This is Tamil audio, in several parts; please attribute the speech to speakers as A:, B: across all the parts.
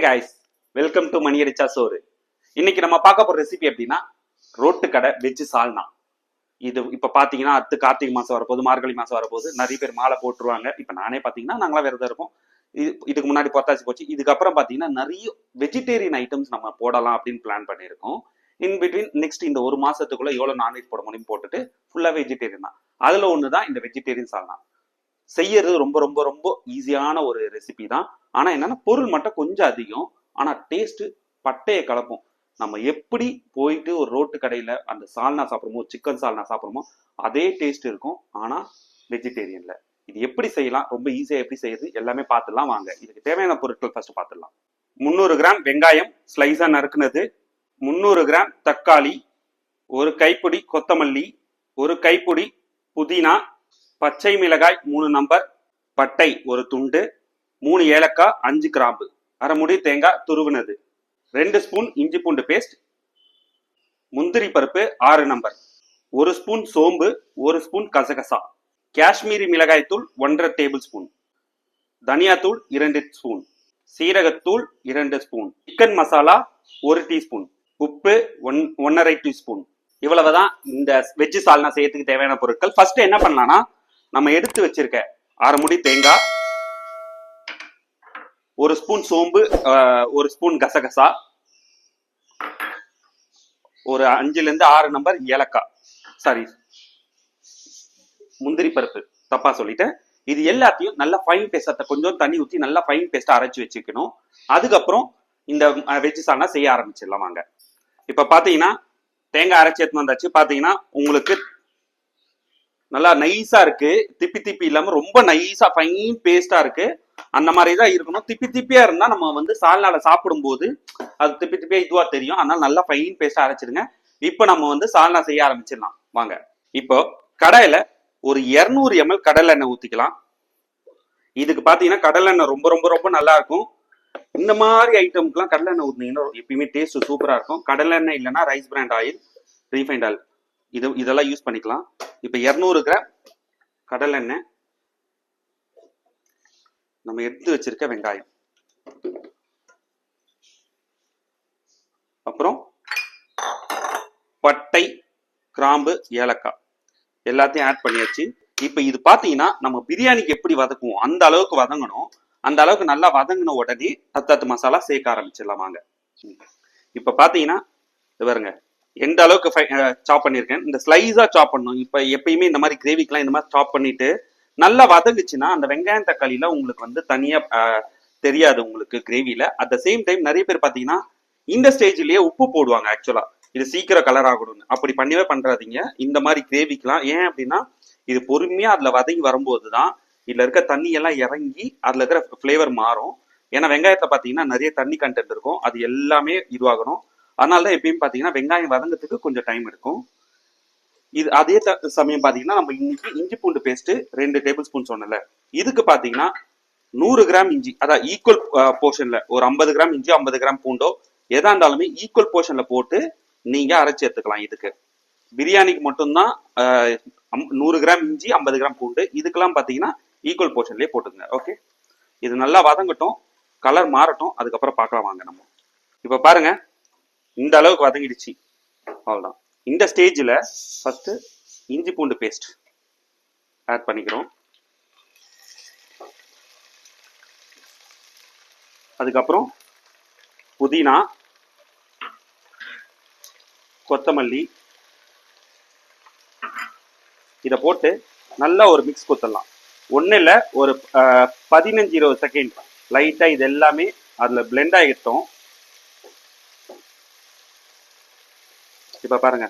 A: காய்ஸ், வெல்கம் டு மணி அடிச்சா சோறு. இன்னைக்கு நம்ம பார்க்க போற ரெசிபி எப்படின்னா ரோட்டு கடை வெஜ் சால்னா. இது இப்ப பாத்தீங்கன்னா அடுத்து கார்த்திகை மாசம் வரப்போகுது, மார்கழி மாசம் வரப்போகுது. நிறைய பேர் மாலை போட்டுருவாங்க. இப்ப நானே பாத்தீங்கன்னா நாங்களாம் விரதம் இருக்கோம். இதுக்கு முன்னாடி பொத்தாசி போச்சு. இதுக்கப்புறம் பாத்தீங்கன்னா நிறைய வெஜிடேரியன் ஐட்டம்ஸ் நம்ம போடலாம் அப்படின்னு பிளான் பண்ணியிருக்கோம். இன் பிட்வீன் நெக்ஸ்ட் இந்த ஒரு மாசத்துக்குள்ள எவ்வளவு நான்வெஜ் போட முடியும் போட்டுட்டு ஃபுல்லா வெஜிடேரியன் தான். அதுல ஒண்ணுதான் இந்த வெஜிடேரியன் சால்னா. செய்யறது ரொம்ப ரொம்ப ரொம்ப ஈஸியான ஒரு ரெசிபி தான். ஆனா என்னன்னா பொருள் மட்டும் கொஞ்சம் அதிகம். ஆனா டேஸ்ட் பட்டையை கலப்போம். நம்ம எப்படி போயிட்டு ஒரு ரோட்டு கடையில அந்த சால்னா சாப்பிடுமோ, சிக்கன் சால்னா சாப்பிடுமோ அதே டேஸ்ட் இருக்கும். ஆனா வெஜிடேரியன்ல இது எப்படி செய்யலாம், ரொம்ப ஈஸியா எப்படி செய்யறது எல்லாமே பார்த்துடலாம் வாங்க. இதுக்கு தேவையான பொருட்கள் ஃபர்ஸ்ட் பார்த்துடலாம். 300 கிராம் வெங்காயம் ஸ்லைஸா நறுக்குனது, 300 கிராம் தக்காளி, ஒரு கைப்பிடி கொத்தமல்லி, ஒரு கைப்பிடி புதினா, பச்சை மிளகாய் 3 நம்பர், பட்டை ஒரு துண்டு, 3 ஏலக்காய், 5 கிராம்பு, அரை முடி தேங்காய் துருவினது, 2 ஸ்பூன் இஞ்சி பூண்டு பேஸ்ட், முந்திரி பருப்பு 6 நம்பர், 1 ஸ்பூன் சோம்பு, 1 ஸ்பூன் கசகசா, காஷ்மீரி மிளகாய் தூள் 1.5 டேபிள் ஸ்பூன், தனியாத்தூள் 2 ஸ்பூன், சீரகத்தூள் 2 ஸ்பூன், சிக்கன் மசாலா 1 டீஸ்பூன், உப்பு 1.5 டீஸ்பூன். இவ்வளவுதான் இந்த வெஜ் சால்னா செய்யறதுக்கு தேவையான பொருட்கள். ஃபர்ஸ்ட் என்ன பண்ணலாம்னா, நம்ம எடுத்து வச்சிருக்க அரை முடி தேங்காய், 1 ஸ்பூன் சோம்பு, 1 ஸ்பூன் கசகசா, ஒரு 5 to 6 நம்பர் ஏலக்காய், சாரி முந்திரி பருப்பு, தப்பா சொல்லிட்டேன். இது எல்லாத்தையும் நல்லா ஃபைன் பேஸ்டா கொஞ்சம் தண்ணி ஊற்றி நல்லா ஃபைன் பேஸ்டா அரைச்சி வச்சுக்கணும். அதுக்கப்புறம் இந்த வெஜ் சால்னா செய்ய ஆரம்பிச்சிடலாம் வாங்க. இப்ப பாத்தீங்கன்னா தேங்காய் அரைச்சி எடுத்து வந்தாச்சு. பாத்தீங்கன்னா உங்களுக்கு நல்லா நைஸா இருக்கு, திப்பி திப்பி இல்லாம ரொம்ப நைஸா ஃபைன் பேஸ்டா இருக்கு. அந்த மாதிரிதான் இருக்கணும். திப்பி திப்பியா இருந்தா நம்ம வந்து சால்னால சாப்பிடும் போது அது திப்பி திப்பியா இதுவா தெரியும். அதனால நல்லா ஃபைன் பேஸ்டா அரைச்சிருங்க. இப்ப நம்ம வந்து சால்னா செய்ய ஆரம்பிச்சிடலாம் வாங்க. இப்போ கடாயில ஒரு 200 ml கடலை எண்ணெய் ஊத்திக்கலாம். இதுக்கு பாத்தீங்கன்னா கடலை எண்ணெய் ரொம்ப ரொம்ப ரொம்ப நல்லா இருக்கும். இந்த மாதிரி ஐட்டம்க்குலாம் கடலை எண்ணெய் ஊத்தினீங்கன்னா எப்பயுமே டேஸ்ட் சூப்பரா இருக்கும். கடலை எண்ணெய் இல்லைன்னா rice bran oil, refined oil இதெல்லாம் யூஸ் பண்ணிக்கலாம். இப்ப 200 கிராம் கடலை எண்ணெய், நம்ம எடுத்து வச்சிருக்க வெங்காயம், அப்புறம் பட்டை, கிராம்பு, ஏலக்காய் எல்லாத்தையும் ஆட் பண்ணியாச்சு. இப்ப இது பாத்தீங்கன்னா நம்ம பிரியாணிக்கு எப்படி வதக்குவோம் அந்த அளவுக்கு வதங்கணும். அந்த அளவுக்கு நல்லா வதங்கின உடனே தத்தத்து மசாலா சேர்க்க ஆரம்பிச்சிடலாம் வாங்க. இப்ப பாத்தீங்கன்னா பாருங்க எந்த அளவுக்கு சாப் பண்ணிருக்கேன். இந்த ஸ்லைஸா சாப் பண்ணணும். இப்ப எப்பயுமே இந்த மாதிரி கிரேவிக்கெல்லாம் இந்த மாதிரி சாப் பண்ணிட்டு நல்லா வதங்குச்சுன்னா அந்த வெங்காயம் தக்காளியில உங்களுக்கு வந்து தனியா தெரியாது உங்களுக்கு கிரேவில. அட் த சேம் டைம் நிறைய பேர் பாத்தீங்கன்னா இந்த ஸ்டேஜ்லயே உப்பு போடுவாங்க. ஆக்சுவலா இது சீக்கிரம் கலர் ஆகணும்னு அப்படி பண்ணவே பண்றாதீங்க இந்த மாதிரி கிரேவிக்கெல்லாம். ஏன் அப்படின்னா இது பொறுமையா அதுல வதங்கி வரும்போதுதான் இதுல இருக்க தண்ணி எல்லாம் இறங்கி அதுல இருக்கிற பிளேவர் மாறும். ஏன்னா வெங்காயத்துல பாத்தீங்கன்னா நிறைய தண்ணி கண்டென்ட் இருக்கும். அது எல்லாமே இதுவாகணும். அதனாலதான் எப்பயும் பாத்தீங்கன்னா வெங்காயம் வதங்கிறதுக்கு கொஞ்சம் டைம் எடுக்கும். இது அதே சமயம் பாத்தீங்கன்னா நம்ம இன்னைக்கு இஞ்சி பூண்டு பேஸ்ட் 2 டேபிள் ஸ்பூன் சொன்னல, இதுக்கு பாத்தீங்கன்னா 100 கிராம் இஞ்சி, அதான் ஈக்குவல் போர்ஷன்ல ஒரு 50 கிராம் இஞ்சி 50 கிராம் பூண்டோ எதா இருந்தாலுமே ஈக்குவல் போர்ஷன்ல போட்டு நீங்க அரைச்சி எடுத்துக்கலாம். இதுக்கு பிரியாணிக்கு மட்டும்தான் 100 கிராம் இஞ்சி 50 கிராம் பூண்டு. இதுக்கெல்லாம் பாத்தீங்கன்னா ஈக்குவல் போர்ஷன்லயே போட்டுங்க. ஓகே, இது நல்லா வதங்கட்டும், கலர் மாறட்டும், அதுக்கப்புறம் பார்க்கலாம் வாங்க. நம்ம இப்ப பாருங்க இந்த அளவுக்கு வதங்கிடுச்சு. அவ்வளவுதான். இந்த ஸ்டேஜ்ல ஃபர்ஸ்ட் இஞ்சி பூண்டு பேஸ்ட் ஆட் பண்ணிக்கிறோம். அதுக்கப்புறம் புதினா, கொத்தமல்லி இத போட்டு நல்லா ஒரு மிக்ஸ் கொடுத்துடலாம். ஒன்னும் இல்ல, ஒரு 15-20 செகண்ட் லைட்டா இது எல்லாமே அதுல பிளெண்ட் ஆகிட்டோம். இப்ப பாருங்க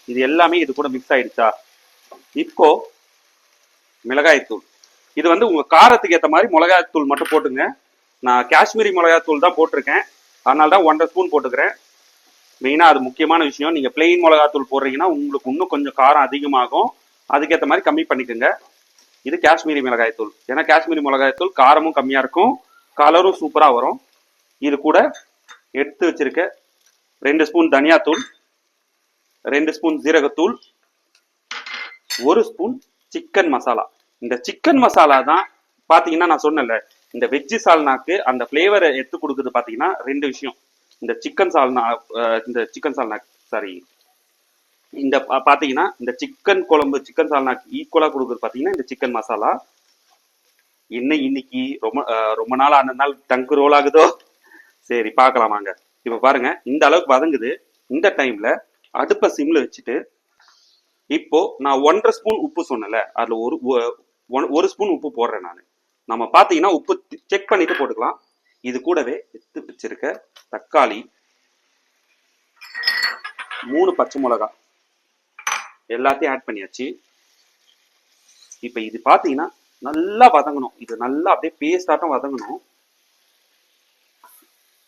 A: இது எல்லாமே இது கூட மிக்ஸ் ஆயிடுச்சா. இப்போ மிளகாய் தூள், இது வந்து உங்க காரத்துக்கு ஏற்ற மாதிரி மிளகாய் தூள் மட்டும் போட்டுங்க. நான் காஷ்மீரி மிளகாய் தூள் தான் போட்டிருக்கேன். அதனால தான் 1.5 ஸ்பூன் போட்டுக்கிறேன். மெயினா அது முக்கியமான விஷயம். நீங்க பிளெயின் மிளகாய் தூள் போடுறீங்கன்னா உங்களுக்கு இன்னும் கொஞ்சம் காரம் அதிகமாகும். அதுக்கேற்ற மாதிரி கம்மி பண்ணிக்கோங்க. இது காஷ்மீரி மிளகாய் தூள். ஏன்னா காஷ்மீரி மிளகாய் தூள் காரமும் கம்மியா இருக்கும், கலரும் சூப்பரா வரும். இது கூட எடுத்து வச்சிருக்க 2 ஸ்பூன் தனியாத்தூள், 2 ஸ்பூன் ஜீரகத்தூள், 1 ஸ்பூன் சிக்கன் மசாலா. இந்த சிக்கன் மசாலா தான் பாத்தீங்கன்னா நான் சொன்னேன்ல இந்த வெஜ்ஜு சால்னாக்கு அந்த ஃப்ளேவரை எடுத்து கொடுக்குறது பார்த்தீங்கன்னா ரெண்டு விஷயம். இந்த சிக்கன் சால்னா, சாரி, இந்த பார்த்தீங்கன்னா இந்த சிக்கன் குழம்பு, சிக்கன் சால்னாக்கு ஈக்குவலாக கொடுக்குறது பார்த்தீங்கன்னா இந்த சிக்கன் மசாலா. இன்னைக்கு ரொம்ப நாள் அந்த நாள் டங்கு ரோல் ஆகுதோ. சரி பார்க்கலாம் வாங்க. இப்போ பாருங்க இந்த அளவுக்கு வதங்குது. இந்த டைம்ல அடுப்பை சிம்ல வச்சுட்டு, இப்போ நான் 1.5 ஸ்பூன் உப்பு சொன்னல, அதுல ஒரு ஸ்பூன் உப்பு போடுறேன் நான். நம்ம பார்த்தீங்கன்னா உப்பு செக் பண்ணிட்டு போட்டுக்கலாம். இது கூடவே எடுத்து வச்சிருக்க தக்காளி, 3 பச்சை மிளகாய் எல்லாத்தையும் ஆட் பண்ணியாச்சு. இப்போ இது பார்த்தீங்கன்னா நல்லா வதங்கணும். இது நல்லா அப்படியே பேஸ்டாட்டம் வதங்கணும்.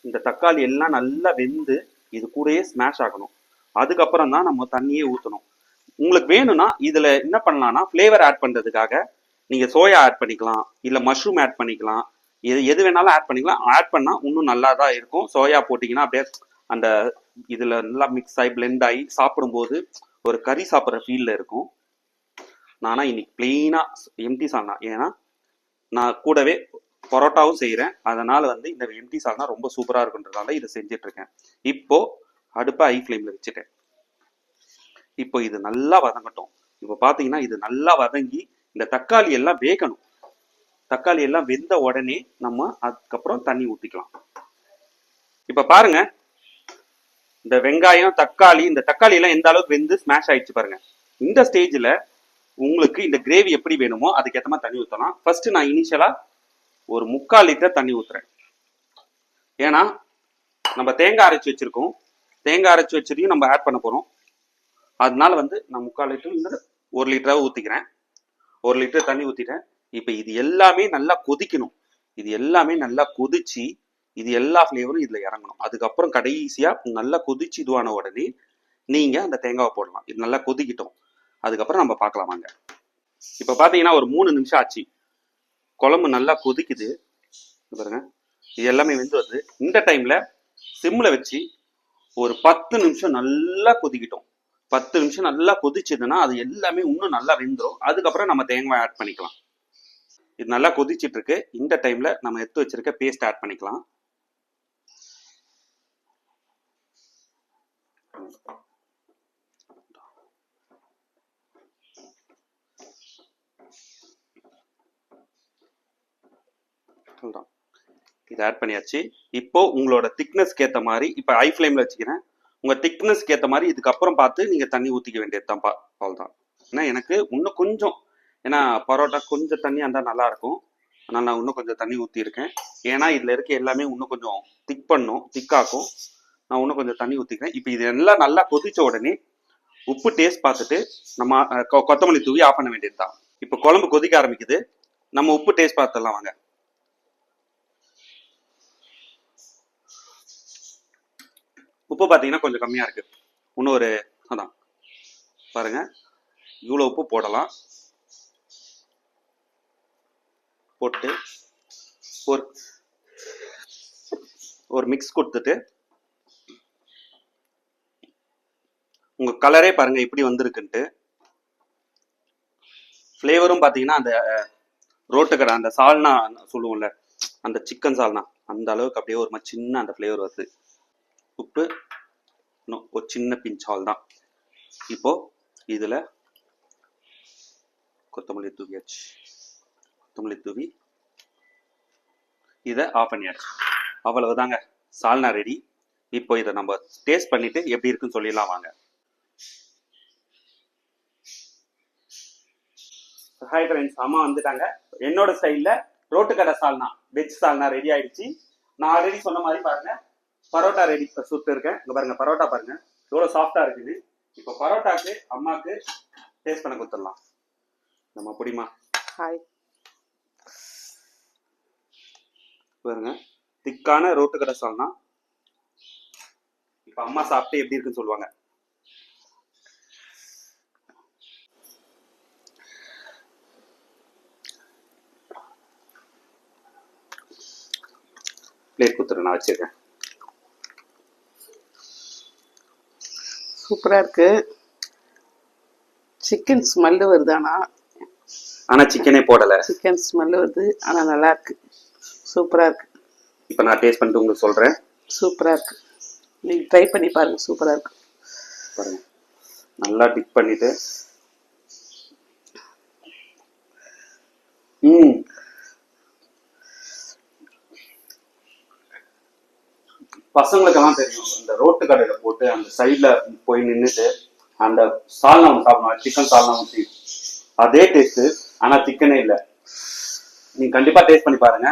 A: இந்த தக்காளி எல்லாம் நல்லா வெந்து இது கூடயே ஸ்மாஷ் ஆகணும். அதுக்கப்புறம் தான் நம்ம தண்ணியே ஊற்றணும். உங்களுக்கு வேணும்னா இதுல என்ன பண்ணலாம்னா ஃப்ளேவர் ஆட் பண்றதுக்காக நீங்க சோயா ஆட் பண்ணிக்கலாம், இல்ல மஷ்ரூம் ஆட் பண்ணிக்கலாம், எது வேணாலும் ஆட் பண்ணிக்கலாம். ஆட் பண்ணா இன்னும் நல்லா தான் இருக்கும். சோயா போட்டிங்கன்னா அப்படியே அந்த இதுல நல்லா மிக்ஸ் ஆகி பிளெண்ட் ஆகி சாப்பிடும்போது ஒரு கறி சாப்பிட்ற ஃபீல்ல இருக்கும். நானா இன்னைக்கு பிளெயினா எம்டி சால்னா, ஏன்னா நான் கூடவே பரோட்டாவும் செய்கிறேன். அதனால இந்த எம்டி சால்னா ரொம்ப சூப்பராக இருக்குன்றதால இதை செஞ்சுட்டு இருக்கேன். இப்போ அடுப்பை ஹை ஃப்ளேமில் வச்சுட்டேன். இப்போ இது நல்லா வதங்கட்டும். இப்போ பார்த்தீங்கன்னா இது நல்லா வதங்கி இந்த தக்காளி எல்லாம் வேகணும். தக்காளி எல்லாம் வெந்த உடனே நம்ம அதுக்கப்புறம் தண்ணி ஊற்றிக்கலாம். இப்போ பாருங்க இந்த வெங்காயம், தக்காளி, இந்த தக்காளி எல்லாம் எந்த அளவுக்கு வெந்து ஸ்மாஷ் ஆயிடுச்சு பாருங்க. இந்த ஸ்டேஜில் உங்களுக்கு இந்த கிரேவி எப்படி வேணுமோ அதுக்கேற்ற மாதிரி தண்ணி ஊற்றலாம். ஃபர்ஸ்ட் நான் இனிஷியலா ஒரு 3/4 லிட்டர் தண்ணி ஊத்துறேன். ஏன்னா நம்ம தேங்காய் அரைச்சி வச்சிருக்கோம். தேங்காய் அரைச்சி வச்சதையும் நம்ம ஆட் பண்ண போறோம். அதனால நான் 3/4 லிட்டர் 1 லிட்டராக ஊற்றிக்கிறேன். 1 லிட்டர் தண்ணி ஊற்றிட்டேன். இப்போ இது எல்லாமே நல்லா கொதிக்கணும். இது எல்லாமே நல்லா கொதிச்சு இது எல்லா ஃப்ளேவரும் இதில் இறங்கணும். அதுக்கப்புறம் கடைசியாக நல்லா கொதிச்சு இதுவான உடனே நீங்கள் அந்த தேங்காவை போடலாம். இது நல்லா கொதிக்கிட்டோம். அதுக்கப்புறம் நம்ம பார்க்கலாம் வாங்க. இப்போ பார்த்தீங்கன்னா ஒரு 3 நிமிஷம் ஆச்சு. குழம்பு நல்லா கொதிக்குது பாருங்க. இது எல்லாமே வெந்து வருது. இந்த டைமில் சிம்மில் வச்சு ஒரு 10 நிமிஷம் நல்லா கொதிக்கிட்டோம். 10 நிமிஷம் நல்லா கொதிச்சதுன்னா அது எல்லாமே இன்னும் நல்லா வெந்துடும். அதுக்கப்புறம் நம்ம தேங்காய் ஆட் பண்ணிக்கலாம். இது நல்லா கொதிச்சிட்டு இருக்கு. இந்த டைம்ல நம்ம எடுத்து வச்சிருக்க பேஸ்ட் ஆட் பண்ணிக்கலாம். இது ஆட் பண்ணியாச்சு. இப்போ உங்களோட திக்னஸ்க்கு ஏற்ற மாதிரி, இப்போ ஹை ஃப்ளேம்ல வச்சுக்கிறேன். உங்க திக்னஸ்க்கு ஏற்ற மாதிரி இதுக்கப்புறம் பார்த்து நீங்க தண்ணி ஊற்றிக்க வேண்டியதுதான்ப்பா. அவ்வளோதான். ஏன்னா எனக்கு இன்னும் கொஞ்சம், ஏன்னா பரோட்டா கொஞ்சம் தண்ணி இருந்தால் நல்லா இருக்கும். அதனால நான் இன்னும் கொஞ்சம் தண்ணி ஊற்றிருக்கேன். ஏன்னா இதுல இருக்க எல்லாமே இன்னும் கொஞ்சம் திக்காக்கும். நான் இன்னும் கொஞ்சம் தண்ணி ஊற்றிக்கிறேன். இப்போ இது எல்லாம் நல்லா கொதிச்ச உடனே உப்பு டேஸ்ட் பார்த்துட்டு நம்ம கொத்தமல்லி தூவி ஆஃப் பண்ண வேண்டியதுதான். இப்போ குழம்பு கொதிக்க ஆரம்பிக்குது. நம்ம உப்பு டேஸ்ட் பார்த்துடலாம் வாங்க. உப்பு பார்த்தீங்கன்னா கொஞ்சம் கம்மியா இருக்கு. இன்னும் ஒரு அதான் பாருங்க, இவ்வளோ உப்பு போடலாம். போட்டு ஒரு மிக்ஸ் கொடுத்துட்டு உங்க கலரே பாருங்க எப்படி வந்திருக்குன்ட்டு. ஃப்ளேவரும் பார்த்தீங்கன்னா அந்த ரோட்டு கடை அந்த சால்னா சொல்லுவோம்ல, அந்த சிக்கன் சால்னா அந்த அளவுக்கு அப்படியே ஒரு சின்ன அந்த ஃப்ளேவர் வருது. உப்பு இன்னும் ஒரு சின்ன பிஞ்சால் தான். இப்போ இதுல கொத்தமல்லி தூவியாச்சு. கொத்தமல்லி தூவி இதை ஆஃப் பண்ணியாச்சு. அவ்வளவுதாங்க, சால்னா ரெடி. இப்போ இதை நம்ம டேஸ்ட் பண்ணிட்டு எப்படி இருக்குன்னு சொல்லிடலாம் வாங்க. ஹாய் ஃப்ரெண்ட்ஸ், அம்மா வந்துட்டாங்க. என்னோட ஸ்டைல்ல ரோட்டு கடை சால்னா, வெஜ் சால்னா ரெடி ஆயிடுச்சு. நான் ஆல்ரெடி சொன்ன மாதிரி பாருங்க, பரோட்டா ரெடி சுட்டு இருக்கேன். இங்க பாருங்க பரோட்டா பாருங்க எவ்வளவு சாஃப்டா இருக்குது. இப்போ பரோட்டாக்கு அம்மாக்கு டேஸ்ட் பண்ண கொடுத்துடலாம். நம்ம புடிமா
B: ஹாய்
A: பாருங்க, திக்கான ரோட்டு கடை சால்னா. இப்போ அம்மா சாப்பிட்டு எப்படி இருக்குன்னு சொல்லுவாங்க. பிளேட் கொடுத்துரு, நான் வச்சிருக்கேன்.
B: சூப்பரா இருக்கு. சிக்கன் ஸ்மெல்லு வருது. ஆனா
A: சிக்கனே போடல.
B: சிக்கன் ஸ்மெல்லு வருது, ஆனா நல்லா இருக்கு. சூப்பரா இருக்கு.
A: இப்போ நான் டேஸ்ட் பண்ணிட்டு உங்களுக்கு சொல்றேன்.
B: சூப்பரா இருக்கு. நீங்க ட்ரை பண்ணி பாருங்க, சூப்பரா இருக்கு.
A: பாருங்க, நல்லா டிப் பண்ணிட்டு பசங்களுக்கெல்லாம் தெரியும். இந்த ரோட்டு கடையில போட்டு அந்த சைட்ல போய் நின்றுட்டு அந்த சால்னா ஒன்று சாப்பிடுவாங்க, சிக்கன் சால்னா ஊற்றி, அதே டேஸ்ட். ஆனா சிக்கனே இல்லை. நீங்க கண்டிப்பா டேஸ்ட் பண்ணி பாருங்க.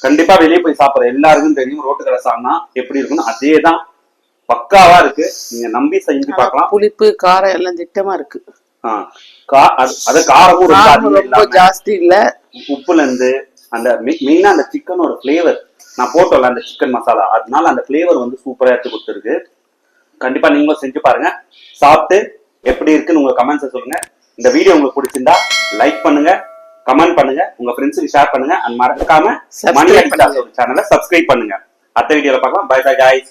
A: கண்டிப்பா வெளியே போய் சாப்பிடுற எல்லாருக்கும் தெரியும் ரோட்டு கடை சால்னா எப்படி இருக்குன்னு. அதே தான், பக்காவா இருக்கு. நீங்க நம்பி செஞ்சு பார்க்கலாம்.
B: புளிப்பு காரம் எல்லாம் திட்டமா இருக்கு.
A: அது காரமும்
B: ரொம்ப ஜாஸ்தி இல்ல.
A: உப்புல இருந்து அந்த மெயினா அந்த சிக்கனோட பிளேவர், நான் போட்டோம்ல அந்த சிக்கன் மசாலா, அதனால அந்த பிளேவர் வந்து சூப்பரா எடுத்து கொடுத்துருக்கு. கண்டிப்பா நீங்களும் செஞ்சு பாருங்க. சாப்பிட்டு எப்படி இருக்குன்னு உங்க கமெண்ட்ஸ் சொல்லுங்க. இந்த வீடியோ உங்களுக்கு பிடிச்சிருந்தா லைக் பண்ணுங்க, கமெண்ட் பண்ணுங்க, உங்க ஃப்ரெண்ட்ஸுக்கு ஷேர் பண்ணுங்க. மறக்காம மணி அடிச்சா சேனலை சப்ஸ்கிரைப் பண்ணுங்க. அடுத்த வீடியோல பார்க்கலாம். Bye bye guys.